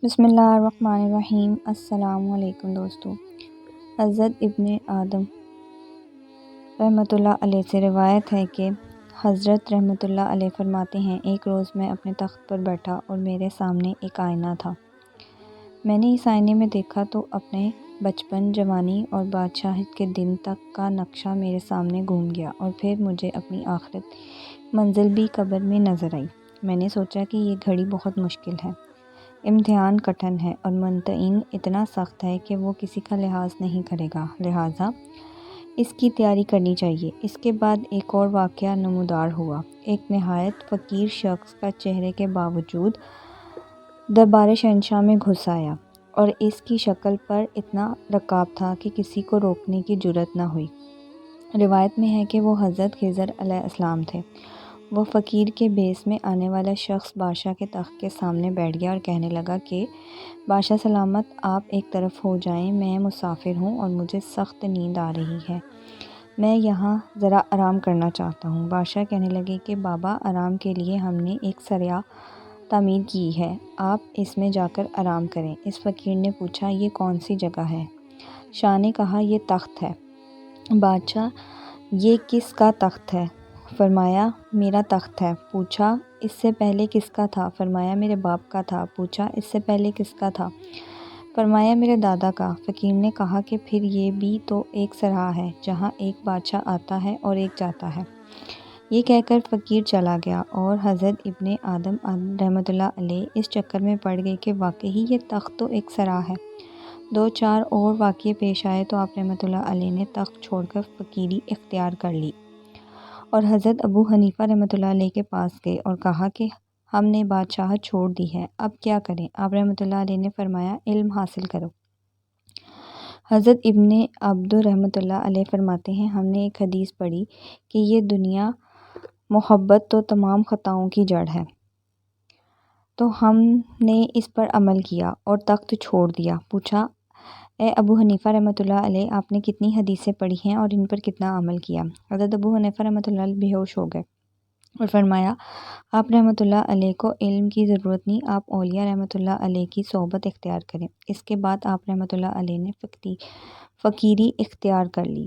بسم اللہ الرحمن الرحیم۔ السلام علیکم دوستو۔ حضرت ابن آدم رحمۃ اللہ علیہ سے روایت ہے کہ حضرت رحمۃ اللہ علیہ فرماتے ہیں، ایک روز میں اپنے تخت پر بیٹھا اور میرے سامنے ایک آئینہ تھا۔ میں نے اس آئینے میں دیکھا تو اپنے بچپن، جوانی اور بادشاہت کے دن تک کا نقشہ میرے سامنے گھوم گیا، اور پھر مجھے اپنی آخرت منزل بھی قبر میں نظر آئی۔ میں نے سوچا کہ یہ گھڑی بہت مشکل ہے، امتحان کٹھن ہے اور ممتحن اتنا سخت ہے کہ وہ کسی کا لحاظ نہیں کرے گا، لہٰذا اس کی تیاری کرنی چاہیے۔ اس کے بعد ایک اور واقعہ نمودار ہوا۔ ایک نہایت فقیر شخص کا چہرے کے باوجود دربار شہنشاہ میں گھس آیا، اور اس کی شکل پر اتنا رکاب تھا کہ کسی کو روکنے کی جرأت نہ ہوئی۔ روایت میں ہے کہ وہ حضرت خضر علیہ السلام تھے۔ وہ فقیر کے بھیس میں آنے والا شخص بادشاہ کے تخت کے سامنے بیٹھ گیا اور کہنے لگا کہ بادشاہ سلامت، آپ ایک طرف ہو جائیں، میں مسافر ہوں اور مجھے سخت نیند آ رہی ہے، میں یہاں ذرا آرام کرنا چاہتا ہوں۔ بادشاہ کہنے لگے کہ بابا، آرام کے لیے ہم نے ایک سرایہ تعمیر کی ہے، آپ اس میں جا کر آرام کریں۔ اس فقیر نے پوچھا، یہ کون سی جگہ ہے؟ شاہ نے کہا، یہ تخت ہے۔ بادشاہ، یہ کس کا تخت ہے؟ فرمایا، میرا تخت ہے۔ پوچھا، اس سے پہلے کس کا تھا؟ فرمایا، میرے باپ کا تھا۔ پوچھا، اس سے پہلے کس کا تھا؟ فرمایا، میرے دادا کا۔ فقیر نے کہا کہ پھر یہ بھی تو ایک سرا ہے جہاں ایک بادشاہ آتا ہے اور ایک جاتا ہے۔ یہ کہہ کر فقیر چلا گیا، اور حضرت ابن آدم رحمۃ اللہ علیہ اس چکر میں پڑ گئے کہ واقعی یہ تخت تو ایک سرا ہے۔ دو چار اور واقعے پیش آئے تو آپ رحمۃ اللہ علیہ نے تخت چھوڑ کر فقیری اختیار کر لی، اور حضرت ابو حنیفہ رحمۃ اللہ علیہ کے پاس گئے اور کہا کہ ہم نے بادشاہت چھوڑ دی ہے، اب کیا کریں؟ آپ رحمۃ اللہ علیہ نے فرمایا، علم حاصل کرو۔ حضرت ابن عبد رحمۃ اللہ علیہ فرماتے ہیں، ہم نے ایک حدیث پڑھی کہ یہ دنیا محبت تو تمام خطاؤں کی جڑ ہے، تو ہم نے اس پر عمل کیا اور تخت چھوڑ دیا۔ پوچھا، اے ابو حنیفہ رحمۃ اللہ علیہ، آپ نے کتنی حدیثیں پڑھی ہیں اور ان پر کتنا عمل کیا؟ حضرت ابو حنیفہ رحمۃ اللہ علیہ بے ہوش ہو گئے اور فرمایا، آپ رحمۃ اللہ علیہ کو علم کی ضرورت نہیں، آپ اولیاء رحمۃ اللہ علیہ کی صحبت اختیار کریں۔ اس کے بعد آپ رحمۃ اللہ علیہ نے فقیری اختیار کر لی۔